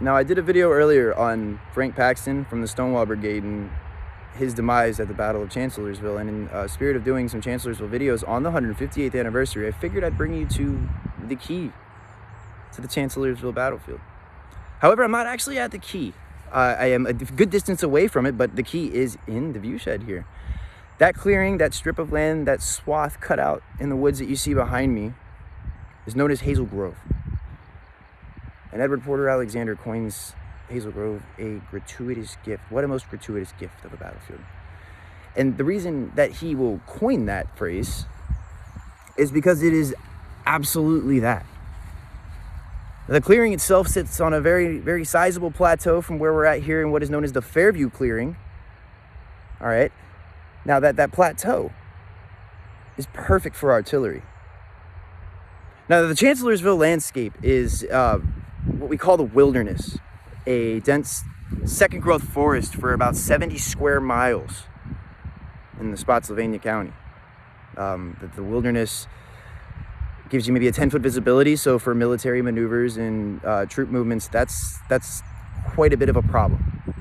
Now, I did a video earlier on Frank Paxton from the Stonewall Brigade and his demise at the Battle of Chancellorsville, and in spirit of doing some Chancellorsville videos on the 158th anniversary, I figured I'd bring you to the key to the Chancellorsville battlefield. However, I'm not actually at the key. I am a good distance away from it, but the key is in the viewshed here. That clearing, that strip of land, that swath cut out in the woods that you see behind me is known as Hazel Grove. And Edward Porter Alexander coins Hazel Grove a gratuitous gift. What a most gratuitous gift of a battlefield. And the reason that he will coin that phrase is because it is absolutely that. The clearing itself sits on a very, very sizable plateau from where we're at here in what is known as the Fairview clearing. All right. Now that plateau is perfect for artillery. Now the Chancellorsville landscape is what we call the wilderness, a dense second growth forest for about 70 square miles in the Spotsylvania County. The wilderness gives you maybe a 10-foot visibility, so for military maneuvers and troop movements, that's quite a bit of a problem.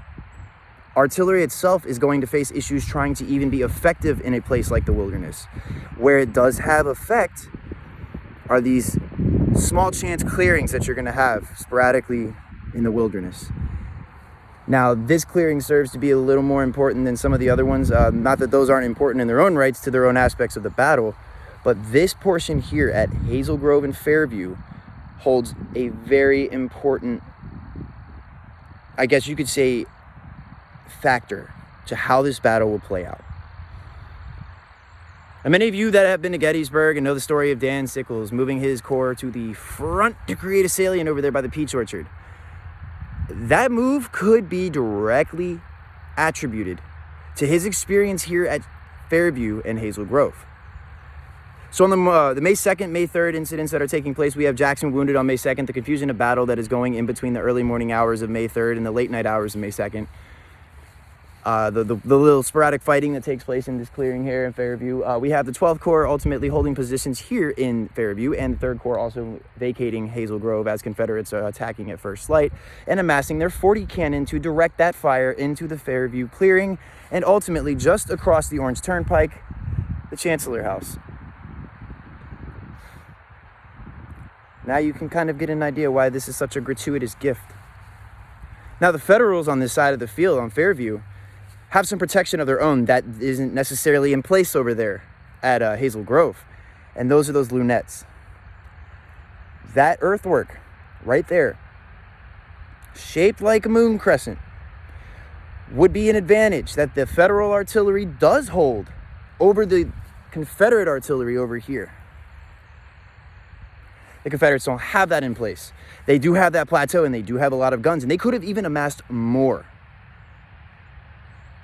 Artillery itself is going to face issues trying to even be effective in a place like the wilderness. Where it does have effect are these small chance clearings that you're going to have sporadically in the wilderness. Now, this clearing serves to be a little more important than some of the other ones. Not that those aren't important in their own rights to their own aspects of the battle, but this portion here at Hazel Grove and Fairview holds a very important, I guess you could say, factor to how this battle will play out. And many of you that have been to Gettysburg and know the story of Dan Sickles moving his corps to the front to create a salient over there by the peach orchard, that move could be directly attributed to his experience here at Fairview and Hazel Grove. So on the May 2nd, May 3rd incidents that are taking place, we have Jackson wounded on May 2nd, the confusion of battle that is going in between the early morning hours of May 3rd and the late night hours of May 2nd. The little sporadic fighting that takes place in this clearing here in Fairview. We have the 12th Corps ultimately holding positions here in Fairview, and the 3rd Corps also vacating Hazel Grove as Confederates are attacking at first light and amassing their 40 cannon to direct that fire into the Fairview clearing, and ultimately just across the Orange Turnpike, the Chancellor House. Now you can kind of get an idea why this is such a gratuitous gift. Now the Federals on this side of the field on Fairview have some protection of their own that isn't necessarily in place over there at Hazel Grove. And those are those lunettes. That earthwork right there, shaped like a moon crescent, would be an advantage that the Federal artillery does hold over the Confederate artillery over here. The Confederates don't have that in place. They do have that plateau and they do have a lot of guns, and they could have even amassed more.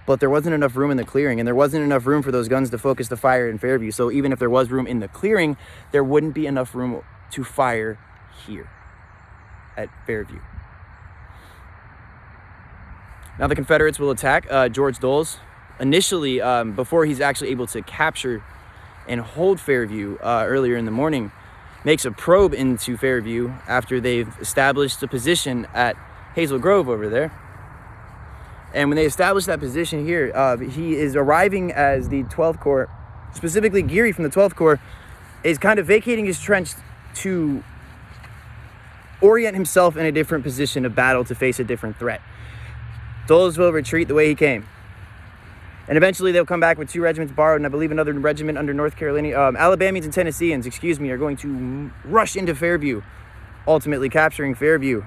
But there wasn't enough room in the clearing, and there wasn't enough room for those guns to focus the fire in Fairview. So even if there was room in the clearing, there wouldn't be enough room to fire here at Fairview. Now the Confederates will attack George Doles. Initially, before he's actually able to capture and hold Fairview earlier in the morning, makes a probe into Fairview after they've established a position at Hazel Grove over there. And when they establish that position here, he is arriving as the 12th Corps, specifically Geary from the 12th Corps, is kind of vacating his trench to orient himself in a different position of battle to face a different threat. Doles will retreat the way he came. And eventually they'll come back with 2 regiments borrowed, and I believe another regiment under North Carolina, Alabamians and Tennesseans, are going to rush into Fairview, ultimately capturing Fairview.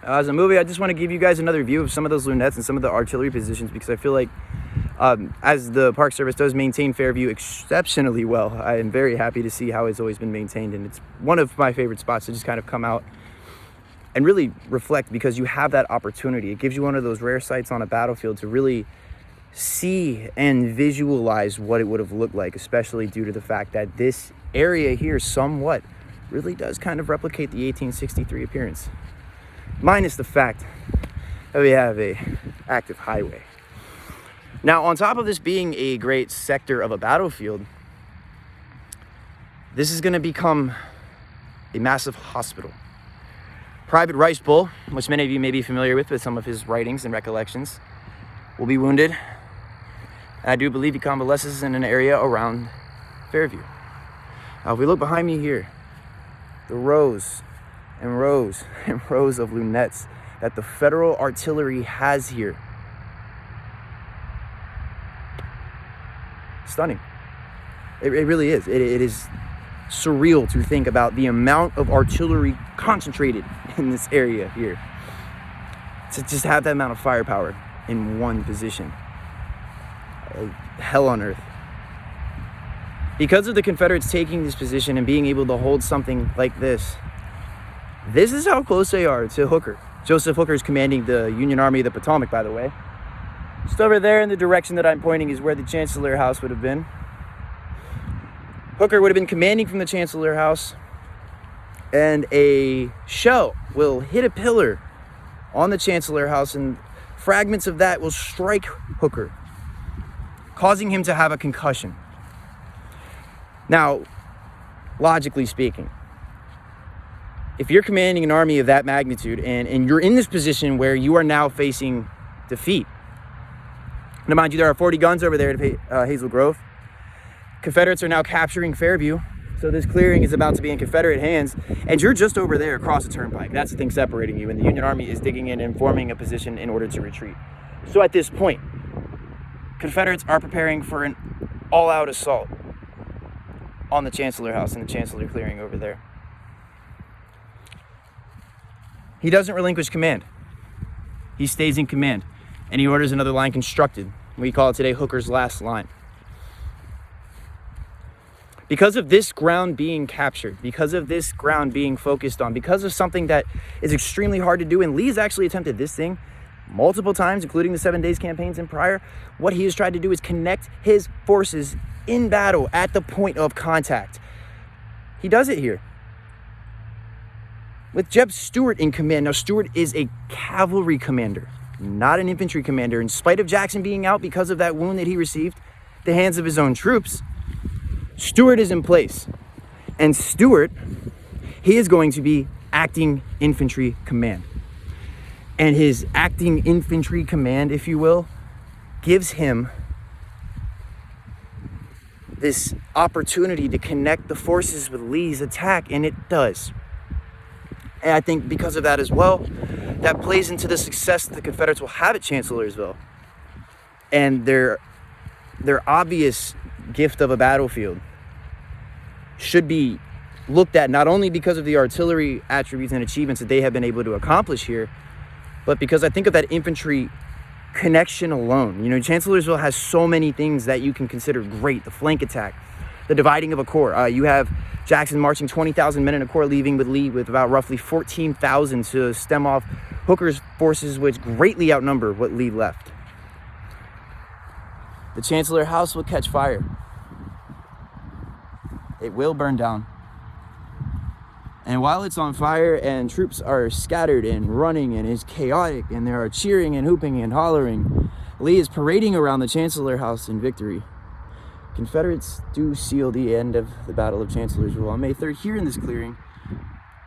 As a movie, I just want to give you guys another view of some of those lunettes and some of the artillery positions, because I feel like as the Park Service does maintain Fairview exceptionally well, I am very happy to see how it's always been maintained, and it's one of my favorite spots to just kind of come out and really reflect, because you have that opportunity. It gives you one of those rare sights on a battlefield to really see and visualize what it would have looked like, especially due to the fact that this area here somewhat really does kind of replicate the 1863 appearance, minus the fact that we have a active highway. Now, on top of this being a great sector of a battlefield, this is going to become a massive hospital. Private Rice Bull, which many of you may be familiar with some of his writings and recollections, will be wounded. And I do believe he convalesces in an area around Fairview. Now, if we look behind me here, the rows and rows and rows of lunettes that the federal artillery has here. Stunning. It really is. It is surreal to think about the amount of artillery concentrated in this area here. To just have that amount of firepower in one position. Hell on earth. Because of the Confederates taking this position and being able to hold something like this is how close they are to Hooker. Joseph Hooker is commanding the Union Army of the Potomac, by the way. Just over there in the direction that I'm pointing is where the Chancellor House would have been. Hooker would have been commanding from the Chancellor House, and a shell will hit a pillar on the Chancellor House, and fragments of that will strike Hooker, causing him to have a concussion. Now, logically speaking, if you're commanding an army of that magnitude and you're in this position where you are now facing defeat, now mind you, there are 40 guns over there at Hazel Grove. Confederates are now capturing Fairview, so this clearing is about to be in Confederate hands, and you're just over there across the turnpike. That's the thing separating you, and the Union Army is digging in and forming a position in order to retreat. So at this point, Confederates are preparing for an all-out assault on the Chancellor House and the Chancellor clearing over there. He doesn't relinquish command. He stays in command, and he orders another line constructed. We call it today Hooker's last line. Because of this ground being captured, because of this ground being focused on, because of something that is extremely hard to do, and Lee's actually attempted this thing multiple times, including the 7 days campaigns and prior, what he has tried to do is connect his forces in battle at the point of contact. He does it here with Jeb Stuart in command. Now, Stuart is a cavalry commander, not an infantry commander. In spite of Jackson being out because of that wound that he received at the hands of his own troops, Stuart is in place. And Stuart, he is going to be acting infantry command. And his acting infantry command, if you will, gives him this opportunity to connect the forces with Lee's attack, and it does. And I think because of that as well, that plays into the success that the Confederates will have at Chancellorsville. And their obvious gift of a battlefield should be looked at not only because of the artillery attributes and achievements that they have been able to accomplish here, but because I think of that infantry connection alone. You know, Chancellorsville has so many things that you can consider great. The flank attack, the dividing of a corps. You have Jackson marching 20,000 men in a corps, leaving with Lee with about roughly 14,000 to stem off Hooker's forces, which greatly outnumber what Lee left. The Chancellor House will catch fire. It will burn down. And while it's on fire and troops are scattered and running and it's chaotic and there are cheering and hooping and hollering, Lee is parading around the Chancellor House in victory. Confederates do seal the end of the Battle of Chancellorsville on May 3rd here in this clearing.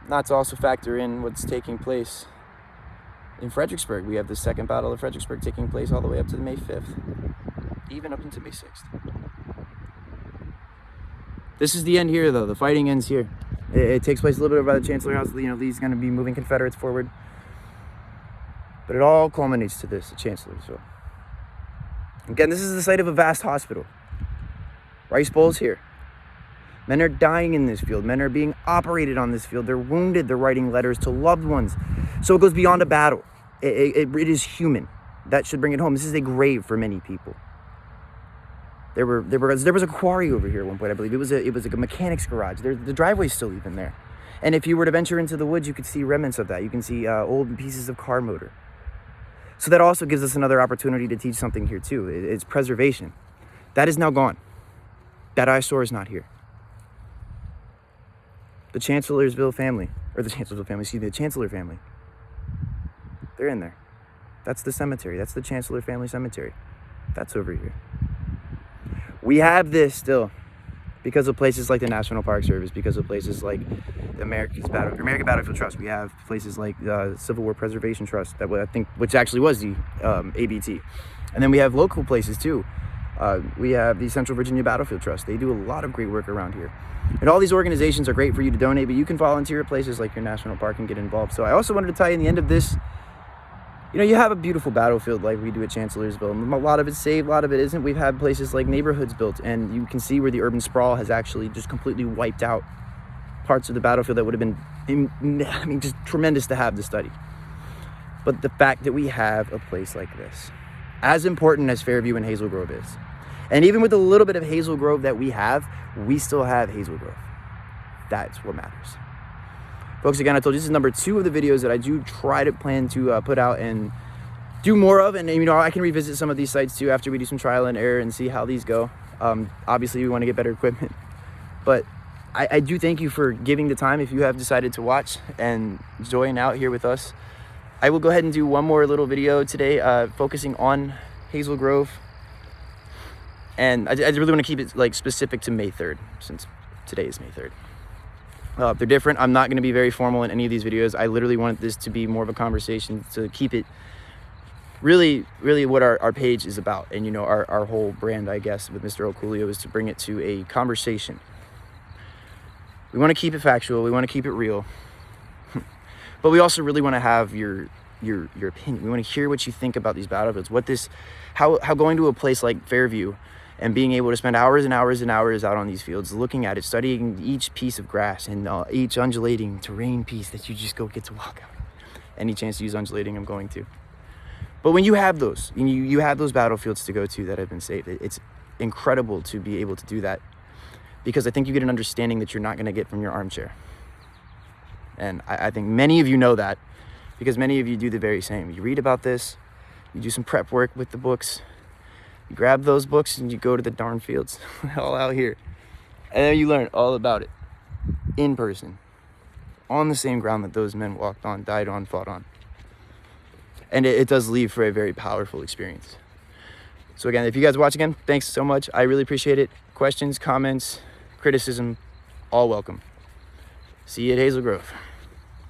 Not to also factor in what's taking place in Fredericksburg. We have the Second Battle of Fredericksburg taking place all the way up to May 5th, even up into May 6th. This is the end here, though. The fighting ends here. It takes place a little bit by the Chancellor House. You know, Lee's going to be moving Confederates forward. But it all culminates to this, at Chancellorsville. Again, this is the site of a vast hospital. Rice Bowl's here. Men are dying in this field. Men are being operated on this field. They're wounded. They're writing letters to loved ones. So it goes beyond a battle. It is human. That should bring it home. This is a grave for many people. There was a quarry over here at one point, I believe. It was like a mechanic's garage. The driveway's still even there. And if you were to venture into the woods, you could see remnants of that. You can see old pieces of car motor. So that also gives us another opportunity to teach something here too. It's preservation. That is now gone. That eyesore is not here. The Chancellorsville family, the Chancellor family, they're in there. That's the cemetery. That's the Chancellor family cemetery. That's over here. We have this still. because of places like the National Park Service, because of places like the American Battlefield Trust. We have places like the Civil War Preservation Trust, which actually was the ABT. And then we have local places too. We have the Central Virginia Battlefield Trust. They do a lot of great work around here. And all these organizations are great for you to donate, but you can volunteer at places like your national park and get involved. So I also wanted to tell you in the end of this, you have a beautiful battlefield like we do at Chancellorsville. A lot of it's saved, a lot of it isn't. We've had places like neighborhoods built, and you can see where the urban sprawl has actually just completely wiped out parts of the battlefield that would have been, just tremendous to have to study. But the fact that we have a place like this, as important as Fairview and Hazel Grove is, and even with a little bit of Hazel Grove that we have, we still have Hazel Grove. That's what matters. Folks, again, I told you this is number 2 of the videos that I do plan to put out and do more of. And, I can revisit some of these sites too after we do some trial and error and see how these go. Obviously, we want to get better equipment. But I do thank you for giving the time if you have decided to watch and join out here with us. I will go ahead and do one more little video today focusing on Hazel Grove. And I really want to keep it specific to May 3rd, since today is May 3rd. They're different. I'm not going to be very formal in any of these videos. I literally wanted this to be more of a conversation, to keep it really what our page is about. And, our whole brand, I guess, with Mr. Oculio is to bring it to a conversation. We want to keep it factual. We want to keep it real. But we also really want to have your opinion. We want to hear what you think about these battlefields. How going to a place like Fairview and being able to spend hours and hours and hours out on these fields, looking at it, studying each piece of grass and each undulating terrain piece that you just get to walk out. Any chance to use undulating, I'm going to. But when you have those, you have those battlefields to go to that have been saved, it's incredible to be able to do that, because I think you get an understanding that you're not going to get from your armchair. And I think many of you know that, because many of you do the very same. You read about this, you do some prep work with the books, you grab those books and you go to the darn fields, all out here. And then you learn all about it in person, on the same ground that those men walked on, died on, fought on. And it does leave for a very powerful experience. So again, if you guys watch again, thanks so much. I really appreciate it. Questions, comments, criticism, all welcome. See you at Hazel Grove.